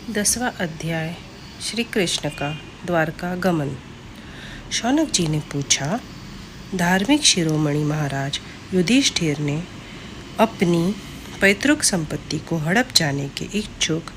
10वां अध्याय श्री कृष्ण का द्वारका गमन। शौनक जी ने पूछा, धार्मिक शिरोमणि महाराज युधिष्ठिर ने अपनी पैतृक संपत्ति को हड़प जाने के इच्छुक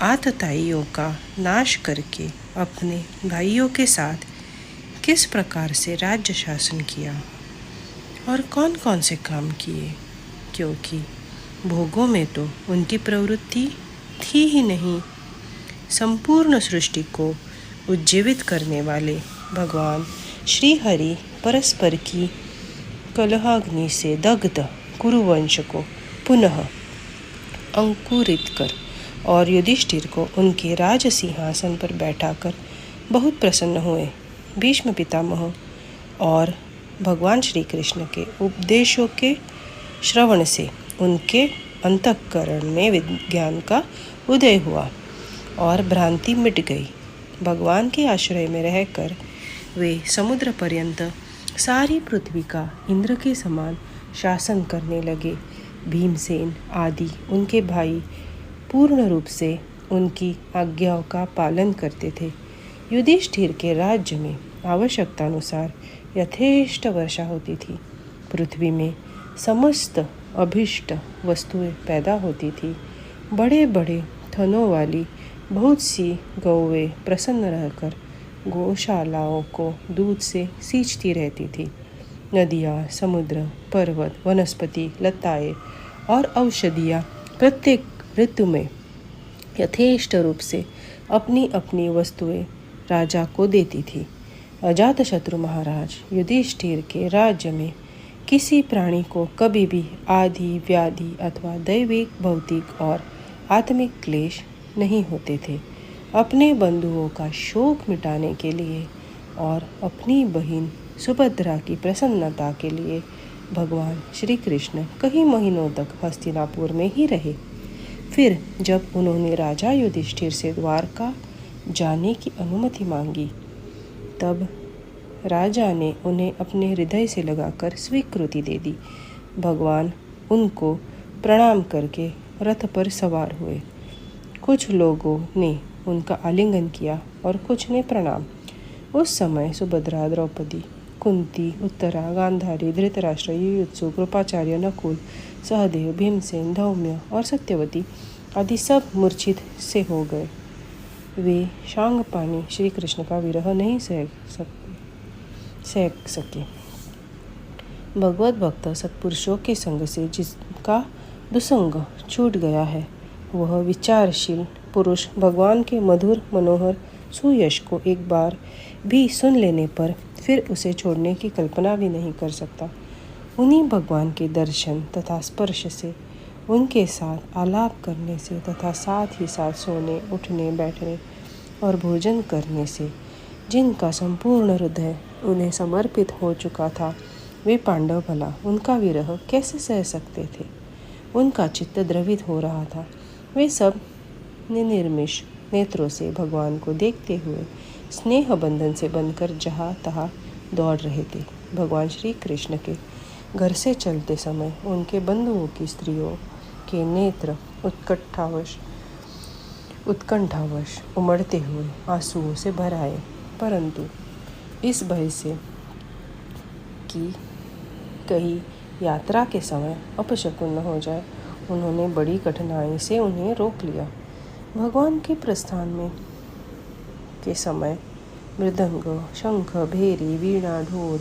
आतताइयों का नाश करके अपने भाइयों के साथ किस प्रकार से राज्य शासन किया और कौन कौन से काम किए, क्योंकि भोगों में तो उनकी प्रवृत्ति थी ही नहीं। संपूर्ण सृष्टि को उज्जीवित करने वाले भगवान श्री हरि परस्पर की कलहाग्नि से दग्ध कुरुवंश को पुनः अंकुरित कर और युधिष्ठिर को उनके राज सिंहासन पर बैठाकर बहुत प्रसन्न हुए। भीष्म पितामह और भगवान श्री कृष्ण के उपदेशों के श्रवण से उनके अंतःकरण में विज्ञान का उदय हुआ और भ्रांति मिट गई। भगवान के आश्रय में रहकर वे समुद्र पर्यंत सारी पृथ्वी का इंद्र के समान शासन करने लगे। भीमसेन आदि उनके भाई पूर्ण रूप से उनकी आज्ञाओं का पालन करते थे। युधिष्ठिर के राज्य में आवश्यकतानुसार यथेष्ट वर्षा होती थी। पृथ्वी में समस्त अभीष्ट वस्तुएं पैदा होती थी। बड़े बड़े थनों वाली बहुत सी गौवें प्रसन्न रहकर गौशालाओं को दूध से सींचती रहती थी। नदियाँ, समुद्र, पर्वत, वनस्पति, लताएं और औषधियाँ प्रत्येक ऋतु में यथेष्ट रूप से अपनी अपनी वस्तुएं राजा को देती थी। अजातशत्रु महाराज युधिष्ठिर के राज्य में किसी प्राणी को कभी भी आदि व्याधि अथवा दैविक, भौतिक और आत्मिक क्लेश नहीं होते थे। अपने बंधुओं का शोक मिटाने के लिए और अपनी बहन सुभद्रा की प्रसन्नता के लिए भगवान श्री कृष्ण कई महीनों तक हस्तिनापुर में ही रहे। फिर जब उन्होंने राजा युधिष्ठिर से द्वारका जाने की अनुमति मांगी, तब राजा ने उन्हें अपने हृदय से लगाकर स्वीकृति दे दी। भगवान उनको प्रणाम करके रथ पर सवार हुए। कुछ लोगों ने उनका आलिंगन किया और कुछ ने प्रणाम। उस समय सुभद्रा, द्रौपदी, कुंती, उत्तरा, गांधारी, धृतराष्ट्र, युयुत्सु, कृपाचार्य, नकुल, सहदेव, भीमसेन, धौम्य और सत्यवती आदि सब मूर्छित से हो गए। वे शांगपाणी श्री कृष्ण का विरह नहीं सह सके। भगवत भक्त सत्पुरुषों के संग से जिसका दुसंग छूट गया है, वह विचारशील पुरुष भगवान के मधुर मनोहर सुयश को एक बार भी सुन लेने पर फिर उसे छोड़ने की कल्पना भी नहीं कर सकता। उन्हीं भगवान के दर्शन तथा स्पर्श से, उनके साथ आलाप करने से तथा साथ ही साथ सोने, उठने, बैठने और भोजन करने से जिनका संपूर्ण हृदय उन्हें समर्पित हो चुका था, वे पांडव भला उनका विरह कैसे सह सकते थे। उनका चित्त द्रवित हो रहा था। वे सब निर्निमिष नेत्रों से भगवान को देखते हुए स्नेह बंधन से बंधकर जहाँ तहाँ दौड़ रहे थे। भगवान श्री कृष्ण के घर से चलते समय उनके बंधुओं की स्त्रियों के नेत्र उत्कंठावश उमड़ते हुए आंसुओं से भर आए, परंतु इस भय से कि कहीं यात्रा के समय अपशकुन न हो जाए, उन्होंने बड़ी कठिनाई से उन्हें रोक लिया। भगवान के प्रस्थान में के समय मृदंग, शंख, भेरी, वीणा, ढोल,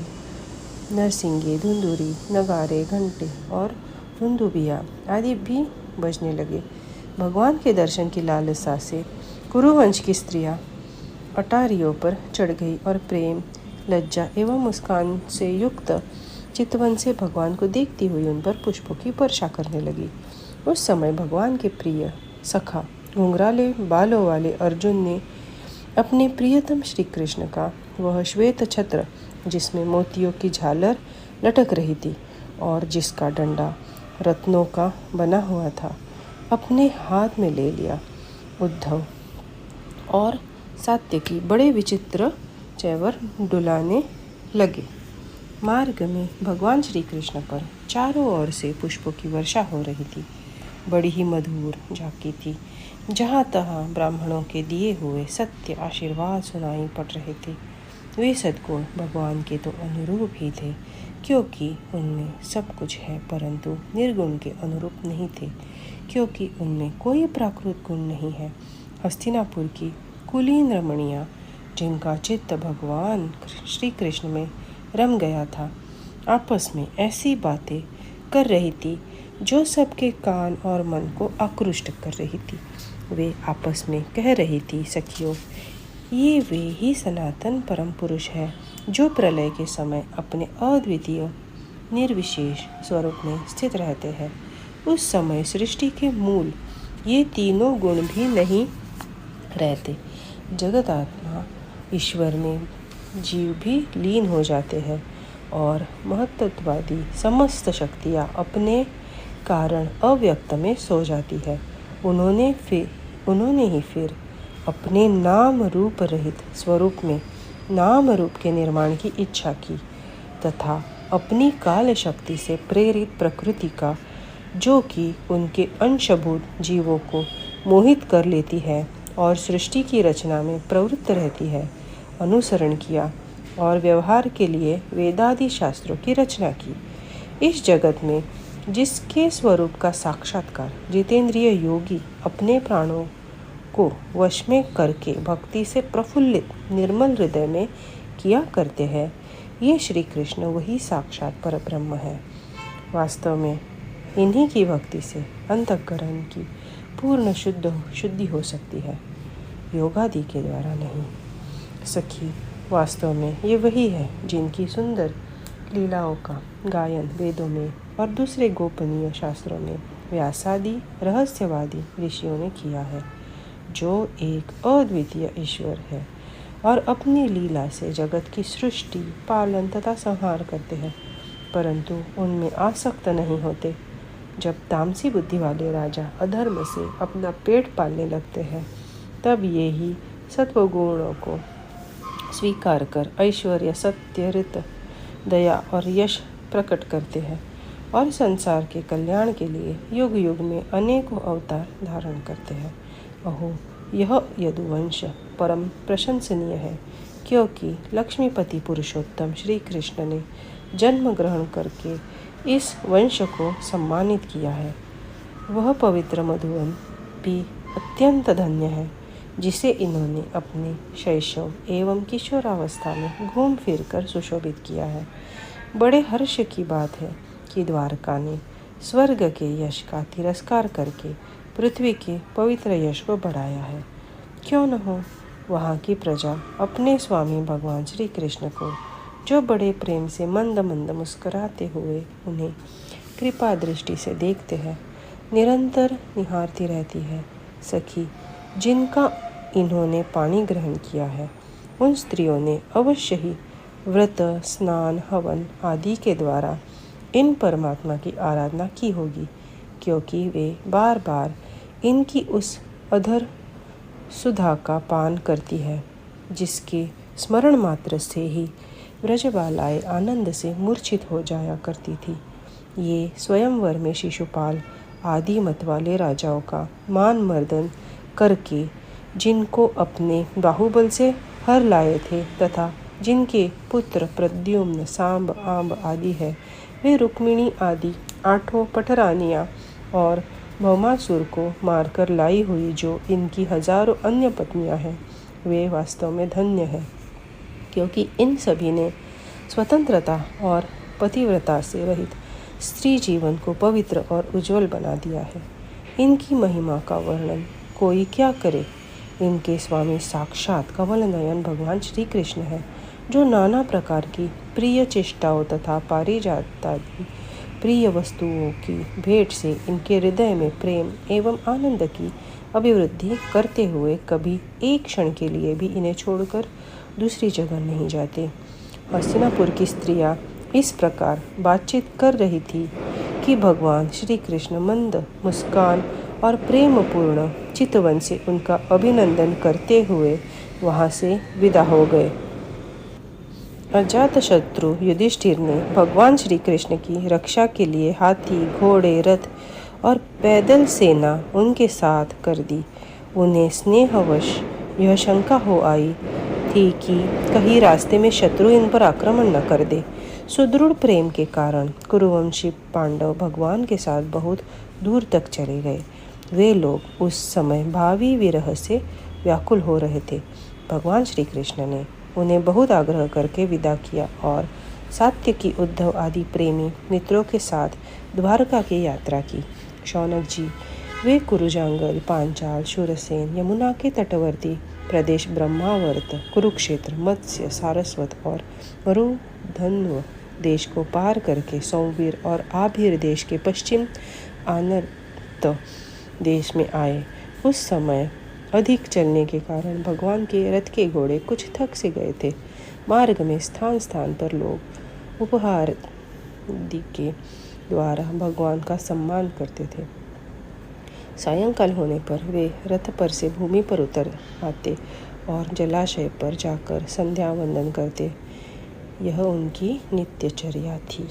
नरसिंगे, धुंधुरी, नगारे, घंटे और धुंदुभिया आदि भी बजने लगे। भगवान के दर्शन की लालसा से कुरुवंश की स्त्रियां अटारियों पर चढ़ गई और प्रेम, लज्जा एवं मुस्कान से युक्त चितवन से भगवान को देखती हुई उन पर पुष्पों की वर्षा करने लगी। उस समय भगवान के प्रिय सखा घुंघराले बालों वाले अर्जुन ने अपने प्रियतम श्री कृष्ण का वह श्वेत छत्र, जिसमें मोतियों की झालर लटक रही थी और जिसका डंडा रत्नों का बना हुआ था, अपने हाथ में ले लिया। उद्धव और सात्यकी बड़े विचित्र चैवर डुलाने लगे। मार्ग में भगवान श्री कृष्ण पर चारों ओर से पुष्पों की वर्षा हो रही थी। बड़ी ही मधुर झांकी थी। जहाँ तहाँ ब्राह्मणों के दिए हुए सत्य आशीर्वाद सुनाई पड़ रहे थे। वे सद्गुण भगवान के तो अनुरूप ही थे, क्योंकि उनमें सब कुछ है, परंतु निर्गुण के अनुरूप नहीं थे, क्योंकि उनमें कोई प्राकृत गुण नहीं है। हस्तिनापुर की कुलीन रमणियाँ, जिनका चित्त भगवान श्री कृष्ण में रम गया था, आपस में ऐसी बातें कर रही थी जो सबके कान और मन को आकृष्ट कर रही थी। वे आपस में कह रही थी, सखियों, ये वे ही सनातन परम पुरुष है जो प्रलय के समय अपने अद्वितीय निर्विशेष स्वरूप में स्थित रहते हैं। उस समय सृष्टि के मूल ये तीनों गुण भी नहीं रहते। जगदात्मा ईश्वर में जीव भी लीन हो जाते हैं और महत्त्ववादी समस्त शक्तियाँ अपने कारण अव्यक्त में सो जाती है। उन्होंने ही फिर अपने नाम रूप रहित स्वरूप में नाम रूप के निर्माण की इच्छा की तथा अपनी काल शक्ति से प्रेरित प्रकृति का, जो कि उनके अंशभूत जीवों को मोहित कर लेती है और सृष्टि की रचना में प्रवृत्त रहती है, अनुसरण किया और व्यवहार के लिए वेदादि शास्त्रों की रचना की। इस जगत में जिसके स्वरूप का साक्षात्कार जितेंद्रिय योगी अपने प्राणों को वश में करके भक्ति से प्रफुल्लित निर्मल हृदय में किया करते हैं, ये श्री कृष्ण वही साक्षात परब्रह्म है। वास्तव में इन्हीं की भक्ति से अंतःकरण की पूर्ण शुद्धि हो सकती है, योगादि के द्वारा नहीं। सखी, वास्तव में ये वही है जिनकी सुंदर लीलाओं का गायन वेदों में और दूसरे गोपनीय शास्त्रों में व्यासादि रहस्यवादी ऋषियों ने किया है, जो एक अद्वितीय ईश्वर है और अपनी लीला से जगत की सृष्टि, पालन तथा संहार करते हैं, परंतु उनमें आसक्त नहीं होते। जब तामसी बुद्धि वाले राजा अधर्म से अपना पेट पालने लगते हैं, तब ये ही सत्वगुणों को स्वीकार कर ऐश्वर्य, सत्य, ऋत, दया और यश प्रकट करते हैं और संसार के कल्याण के लिए युग युग में अनेकों अवतार धारण करते हैं। अहो, यह यदुवंश परम प्रशंसनीय है, क्योंकि लक्ष्मीपति पुरुषोत्तम श्री कृष्ण ने जन्म ग्रहण करके इस वंश को सम्मानित किया है। वह पवित्र मधुवन भी अत्यंत धन्य है, जिसे इन्होंने अपने शैशव एवं किशोरावस्था में घूम फिर कर सुशोभित किया है। बड़े हर्ष की बात है कि द्वारका ने स्वर्ग के यश का तिरस्कार करके पृथ्वी के पवित्र यश को बढ़ाया है। क्यों न हो, वहाँ की प्रजा अपने स्वामी भगवान श्री कृष्ण को, जो बड़े प्रेम से मंद मंद मुस्कुराते हुए उन्हें कृपा दृष्टि से देखते हैं, निरंतर निहारती रहती है। सखी, जिनका इन्होंने पानी ग्रहण किया है, उन स्त्रियों ने अवश्य ही व्रत, स्नान, हवन आदि के द्वारा इन परमात्मा की आराधना की होगी, क्योंकि वे बार बार इनकी उस अधर सुधा का पान करती है, जिसके स्मरण मात्र से ही ब्रजबालाएँ आनंद से मूर्छित हो जाया करती थी। ये स्वयंवर में शिशुपाल आदि मत वाले राजाओं का मान मर्दन करके, जिनको अपने बाहुबल से हर लाए थे तथा जिनके पुत्र प्रद्युम्न, सांब, आंब आदि है, वे रुक्मिणी आदि 8 पटरानियाँ और भौमासुर को मारकर लाई हुई जो इनकी हजारों अन्य पत्नियाँ हैं, वे वास्तव में धन्य हैं, क्योंकि इन सभी ने स्वतंत्रता और पतिव्रता से रहित स्त्री जीवन को पवित्र और उज्जवल बना दिया है। इनकी महिमा का वर्णन कोई क्या करे। इनके स्वामी साक्षात कमल नयन भगवान श्री कृष्ण है, जो नाना प्रकार की प्रिय चेष्टाओं तथा पारिजातादि प्रिय वस्तुओं की भेंट से इनके हृदय में प्रेम एवं आनंद की अभिवृद्धि करते हुए कभी एक क्षण के लिए भी इन्हें छोड़कर दूसरी जगह नहीं जाते। हस्तिनापुर की स्त्रियां इस प्रकार बातचीत कर रही थी कि भगवान श्री कृष्ण मंद मुस्कान और प्रेमपूर्ण चितवन से उनका अभिनंदन करते हुए वहाँ से विदा हो गए। अजातशत्रु युधिष्ठिर ने भगवान श्री कृष्ण की रक्षा के लिए हाथी, घोड़े, रथ और पैदल सेना उनके साथ कर दी। उन्हें स्नेहवश यह शंका हो आई थी कि कहीं रास्ते में शत्रु इन पर आक्रमण न कर दे। सुदृढ़ प्रेम के कारण कुरुवंशी पांडव भगवान के साथ बहुत दूर तक चले गए। वे लोग उस समय भावी विरह से व्याकुल हो रहे थे। भगवान श्री कृष्ण ने उन्हें बहुत आग्रह करके विदा किया और सात्यकी, उद्धव आदि प्रेमी मित्रों के साथ द्वारका की यात्रा की। शौनक जी वे कुरुजांगल, पांचाल, शूरसेन, यमुना के तटवर्ती प्रदेश ब्रह्मावर्त, कुरुक्षेत्र, मत्स्य, सारस्वत और मरुधन्व देश को पार करके सौवीर और आभिर देश के पश्चिम आनर्त देश में आए। उस समय अधिक चलने के कारण भगवान के रथ के घोड़े कुछ थक से गए थे। मार्ग में स्थान स्थान पर लोग उपहार के द्वारा भगवान का सम्मान करते थे। सायंकाल होने पर वे रथ पर से भूमि पर उतर आते और जलाशय पर जाकर संध्या वंदन करते। यह उनकी नित्यचर्या थी।